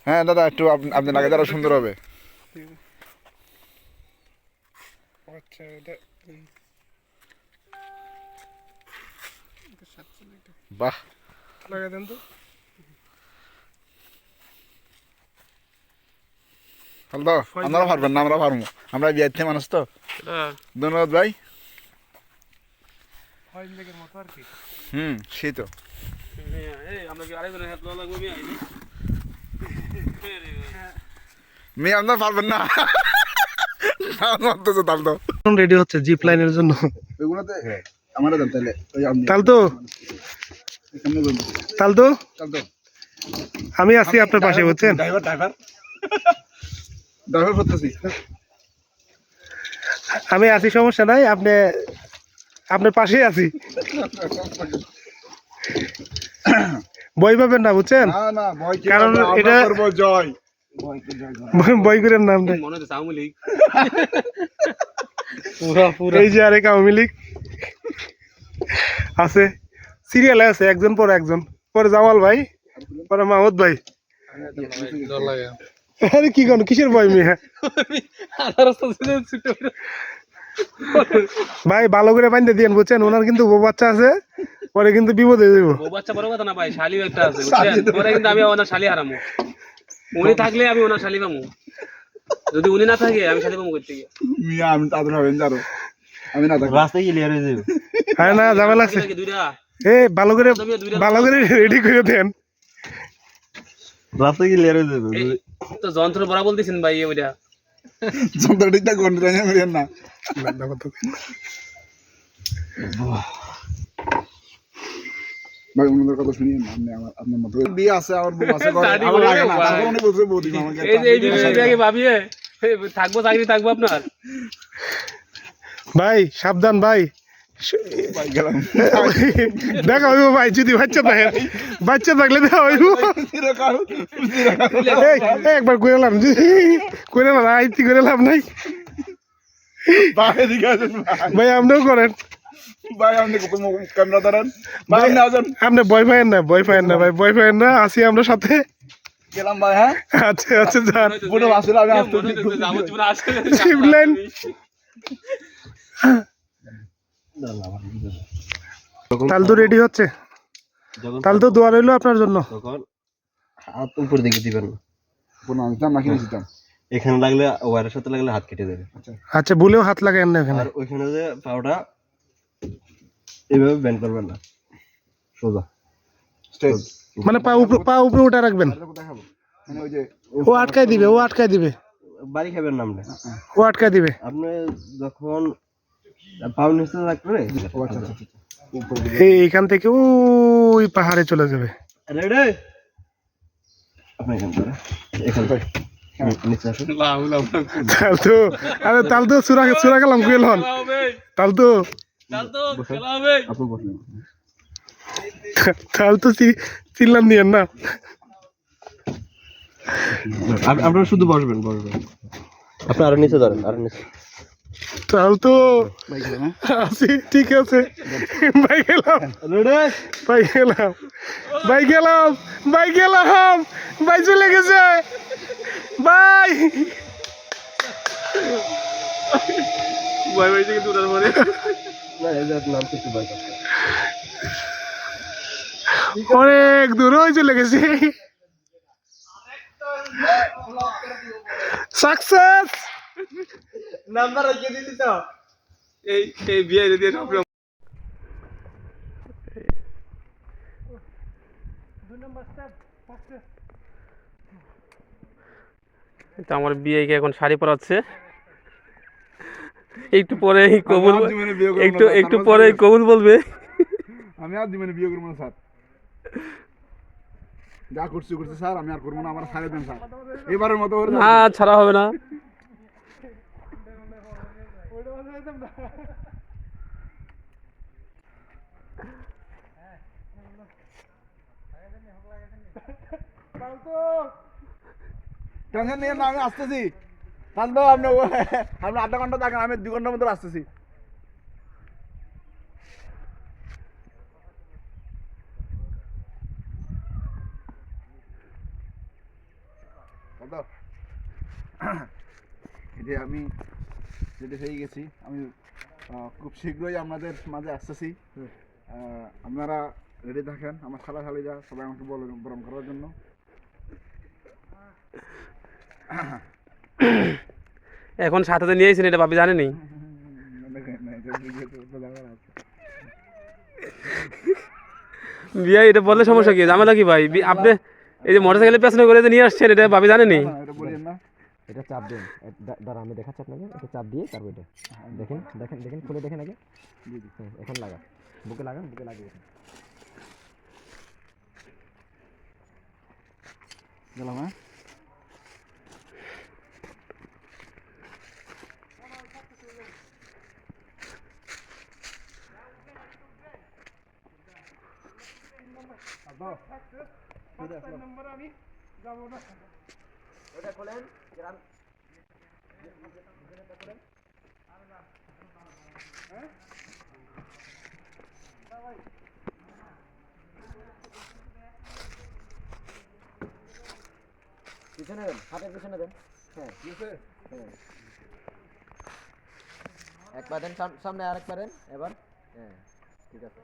হ্যাঁ দাদা, একটু আপনি নাকি আরো সুন্দর হবে। বাহ, লাগাই দেন তো। তাহলে তো আপনারা পারবেন না, আমরা পারবো। আমরা বিয়েতে মানুষ তো। ধন্যবাদ ভাই। সেই তো মেয়ে আপনারা পারবেন না। রেডি হচ্ছে জিপ লাইনের জন্য। তালতো আমি আছি আপনার পাশে, বুঝছেন? আমি আছি, সমস্যা নাই। আপনি আপনার পাশেই আছি। বই পাবেন না, বুঝছেন? কারণ এটা বই করেন নাম এই যে আরেক আওয়ামী লীগ আছে, সিরিয়ালে আছে, একজন পরে একজন, পরে জামাল ভাই, পরে মাহমুদ ভাই। আরে কি কোন কিসের ভয় মিয়া ভাই, ভালো করে বাইন্ধে দিয়েন, বুঝছেন? ওনার কিন্তু বউ বাচ্চা আছে, পরে কিন্তু বিপদ হয়ে যাবো। বউ বাচ্চা বড় কথা না ভাই, শালিও একটা আছে, বুঝছেন? পরে কিন্তু আমি ওনার শালি হারামু। উনি থাকলে আমি ওনার শালি পামু, যদি উনি না থাকে আমি শালি পামু করতে গিয়ে। মিয়া আমি তাদের হবেন জানো, আমি না থাকি রাস্তায় ক্লিয়ার হয়ে যাবে। হ্যাঁ না, ঝামেলা আছে। এ ভালো করে রেডি করে দেন, রাস্তায় ক্লিয়ার হয়ে যাবে। তো যন্ত্র বড় বলতেছেন ভাই, ওইটা যন্ত্রটা গন্ডায় মেরেন না। ভাই ওনাদের কথা শুনিয়ে না, আপনি আপনার মতো বিয়ে আছে, আমার বউ আছে, আমার লাগে না, তারপর উনি বলছে বৌদি আমাকে এই বিষয়টাকে ভাবিয়ে থাকবো, চাকরি থাকবো আপনার। ভাই সাবধান ভাই, ভাই গেলাম। দেখা হইব ভাই, যদি বাচ্চা থাকলে দেখা হইব। একবার করে এলাম, আইতি করে এলাম নাই ভাই, আপনিও করেন ভাই, আপনি ক্যামেরা ধরেন ভাই, আপনি ভয় পাইেন না ভাই, ভয় পাইেন না, আসি আমরা সাথে। গেলাম ভাই। হ্যাঁ আচ্ছা আচ্ছা, যান। পুরো আসলে আমি শিবলাইন তালতো রেডি হচ্ছে, তালতো দোয়া রইলো আপনার জন্য। হাত উপর দিকে দিবেন না, এখানে লাগলে ওয়ারের সাথে লাগলে হাত কেটে দেবে। আচ্ছা, ভুলেও হাত লাগায়েন না এখানে। আর ওইখানে যে পাউডার এইভাবে ব্যান্ড করবেন না, সোজা মানে পা উপরে উঠে রাখবেন। ও আটকায় দিবে, বাড়ি খাবেন না আপনি, ও আটকায় দিবে। আপনি যখন পাও নিচে রাখবে এইখান থেকে ওই পাহাড়ে চলে যাবে। রেডি, আপনি এখান থেকে নিচে আসুন। তালতো সুরা গেলাম কুয়েলন, তালতো চিল্লান দিয়েন না। আপনারা শুধু বসবেন, আপনি আরো নিচে ধরেন, আরো নিচে। তালতো আছি, ঠিক আছে ভাই, গেলাম ভাই, চলে গেছে ভাই। অনেক দূর চলে গেছে, সাকসেস নাম্বার রেখে দিছি তো, এই বিয়ে দিয়ে সব আমার বিয়েকে এখন শাড়ি পরাচ্ছে, একটু পরে কবুল, একটু পরে কবুল বলবে। আমি আর জীবনে বিয়ে করবো না স্যার, যা করছি স্যার, আমি আর করবো না, আমার ছাড়ে দেন স্যার, এবারের মতো। না, ছাড়া হবে না। টেনশন নিয়ে না, আমি আসতেছি। আপনি 8 ঘন্টা থাকেন, আমি 2 ঘন্টার মধ্যে আসতেছি। দাদা এটা আমি রেডি হয়ে গেছি। আমি খুব শীঘ্রই আপনাদের মাঝে আসতেছি। আপনারা রেডি থাকেন, আমার খালা খালিরা সবাই আমাকে বরণ করার জন্য। এখন সাথে নিয়ে এসেছেন, এটা ভাবি জানেনি। বিয়ে এটা বললে সমস্যা কি, ঝামেলা কি ভাই? আপনি এই যে মোটরসাইকেলের পেছনে করে যে নিয়ে আসছেন, এটা ভাবি জানেনি। এটা বলেন না, এটা চাপ দিন, দাঁড়া আমি দেখাচ্ছি আপনাকে। এটা চাপ দিয়ে তারপর এটা দেখেন দেখেন দেখেন, খুলে দেখেন আগে। এখন লাগা, বুকে লাগান, বুকে লাগিয়ে গেলাম। হ্যাঁ ওটা খোলেন। পিছনে দেন, হাতের পিছনে দেন। হ্যাঁ হ্যাঁ, এক পা দেন সামনে, আর এক পা দেন এবার। হ্যাঁ ঠিক আছে।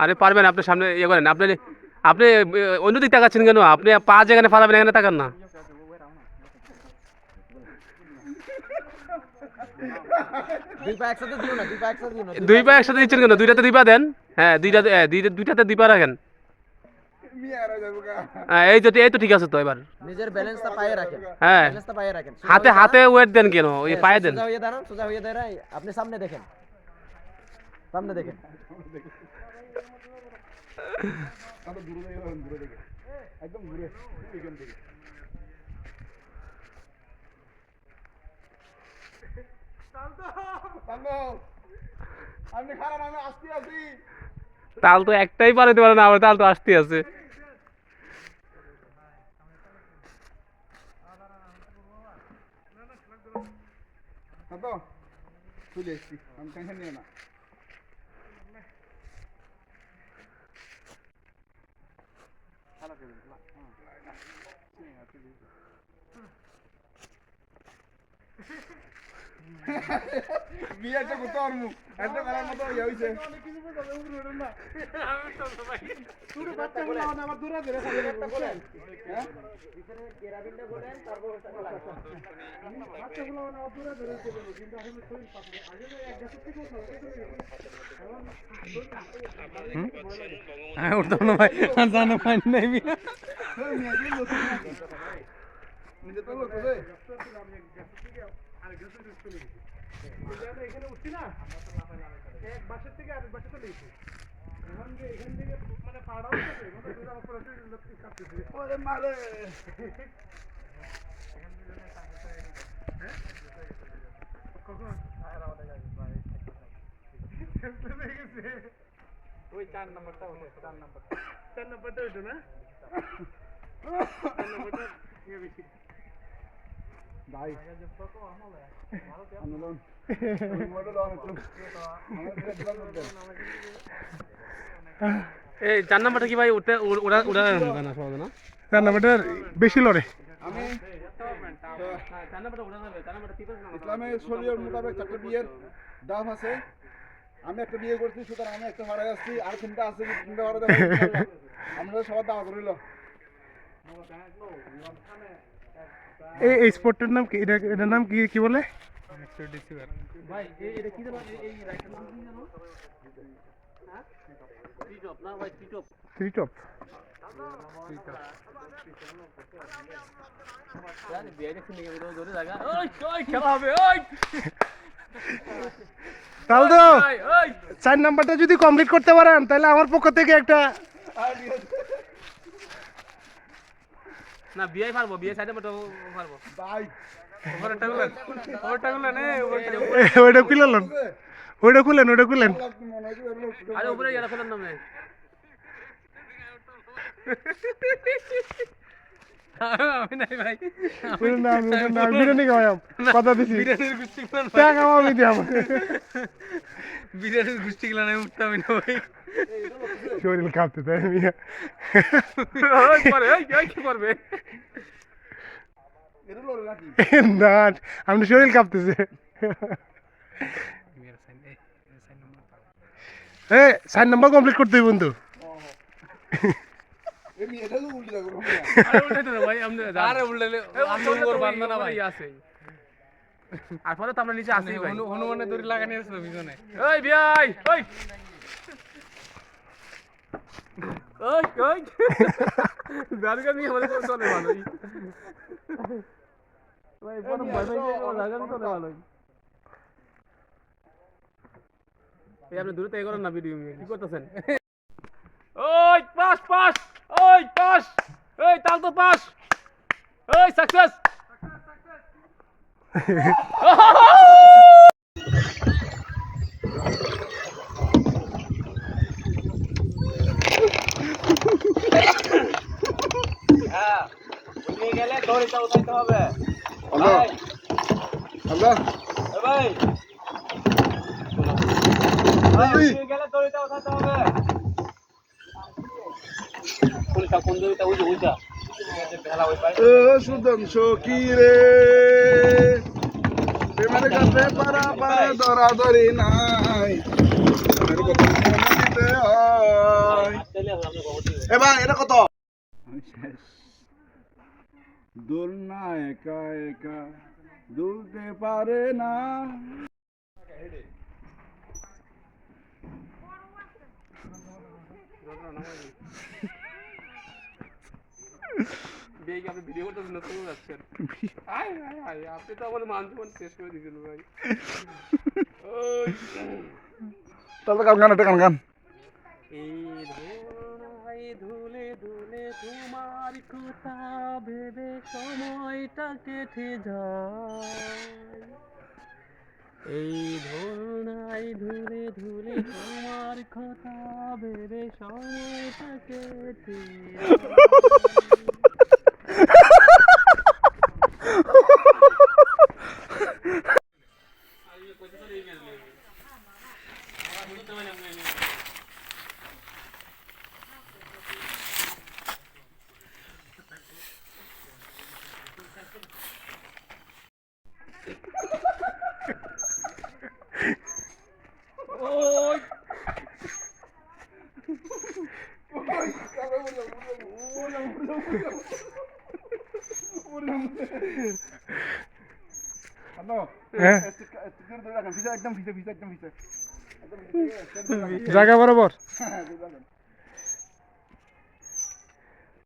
আরে পারবেন, আপনি সামনে ইয়ে করেন। আপনি আপনি অন্যদিক তাকাচ্ছেন কেন? আপনি পা যেখানে ফালাবেন এখানে তাকান না। দুই পা একসাথে দিও না, দুই পা একসাথে দিও না। দুই পা একসাথে দিচ্ছেন কেন? দুইটাতে দুই পা দেন। হ্যাঁ দুইটাতে দুই পা রাখেন। এই তো ঠিক আছে তো। এবার নিজের ব্যালেন্সটা পায়ে রাখেন। হ্যাঁ, ব্যালেন্সটা পায়ে রাখেন। হাতে ওয়েট দেন কেন? ওই পায়ে দেন। সোজা হয়ে দাঁড়ান, সোজা হয়ে দাঁড়ান। আপনি সামনে দেখেন, সামনে দেখেন। একদম ঘুরে এখান থেকে। আপনি খারাপ, আমি আসতে আছি। তাল তো একটাই পারাতে পারে না, আবার তাল তো আসতে আছে। চলে এসছি, আমি টেনশন নিয়ে না। বিয়েটা করতে পারবো, একটা বেলার মতো ইয়ে হয়েছে। আমি উঠতাম না ভাই, আর জানো ভাই নাই। নিজে তো লোক আছে। ওরে মারে। ওই 4 নাম্বারটা হলো, 4 নাম্বারটা হইতো না। ভাই আন্দোলন এই 4 নাম্বারটা কি ভাই উঠতে ওরা না সহজ না? 4 নাম্বারটা বেশি লড়ে। আমি 4 নাম্বারটা উঠা যাবে। 4 নাম্বারটা কি করে? ইসলামের শরীয়ত মোতাবেক 4টা বিয়ের দাম আছে। আমি একটা বিয়ে করছি, সুতরাং আমি একটা হারাই আসছি। আর 3টা আছে, 3টা হারাই দেবো ইনশাআল্লাহ। আমরা সবার দাওয়া করিল। এই স্পোর্টটার নাম কি? এটার নাম কি বলে? ভাই এটা কি জানো? এই রাইটার নাম কি জানো? হ্যাঁ টিটপ না ভাই, টিটপ। ত্রিটপ। আরে বিয়ে দেখছেন নাকি? আমি জোরে জায়গা। ওই খেলা হবে। ওই তাহলে তো ওই 4 নাম্বারটা যদি কমপ্লিট করতে পারেন তাহলে আমার পক্ষ থেকে একটা। না বিয়ে পারবো, বিয়ে সাইডে মতো পারবো ভাই ওভারটা গুলেন, ওভারটা গুলেন। ওইটা খুলেন, ওইটা খুলেন। আরে উপরে গেলে ফেলার নাম নেই। আমি নাই ভাই না না বিরিয়ানি খাওয়াম কথা দিছি বিরিয়ানির গুষ্টি গুলান টাকা আমি দিয়াম বিরিয়ানির গুষ্টি গুলান আমি উঠতামই না ভাই শরীর কাঁপতে তাই মিয়া ওই পরে ওই কি করবে এটা লড়ে নাকি না আমি শরীর কাঁপতেছে এ 4 নাম্বার কমপ্লিট করতে হইব বন্ধু এমনি এটা তো উল্টে যাবে আরে উল্টাইতে না ভাই আমরা আরে উল্টাইলে আমি ওর বান্দা না ভাই আছে আর পরে তো আমরা নিচে আসি ভাই হনুমানের দড়ি লাগানি আছে তো পিছনে ওই ভাই ওই ওই দারগা নিয়ে আমাদের কোন চলে ভালোই ভাই বড় ভাই ভাই দারগা চলে ভালোই এই আপনি দূরে থেকে করেন না ভিডিও কি করতেছেন ওই পাস পাস ওই পাস এই তাল তো পাস ওই সাকসেস হ্যাঁ উঠে গেলে দড়িটা উঠাইতে হবে আল্লাহ আল্লাহ ভাই উঠে গেলে দড়িটা উঠাইতে হবে কোন দড়িটা ওইটা ভেলা ওই পায় ও সুদংশো কি রে প্রেমের কাছে পারা পারা ধরা ধরি নাই প্রেমের কথা মনে দিতে হয় এ ভাই এটা কত দোলনা একা একা দুলতে পারে না বেগ আপনি ভিডিও করতেছেন না তো যাচ্ছেন আয় আয় আয় আপনি তো আমার মান সম্মান শেষ করে দিয়েছেন ভাই ওই তাহলে গান একটা গান এই ধোলাই ধুলে ধুলে তোমার কথা ভেবে সময়টা কেটে যায় এই ধোলাই ধুলে ধুলে তোমার কথা ভেবে সময়টা কেটে একদম ফিসে ফিসে একদম ফিসে জায়গা বরাবর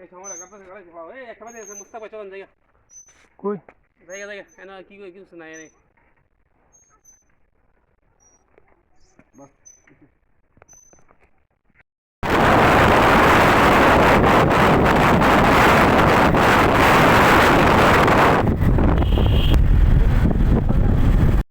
এই সময় কাটতে এই একটা বাজে মুস্তাফা চলেন জায়গা কই জায়গা জায়গা এনা কি কই কিছু নাই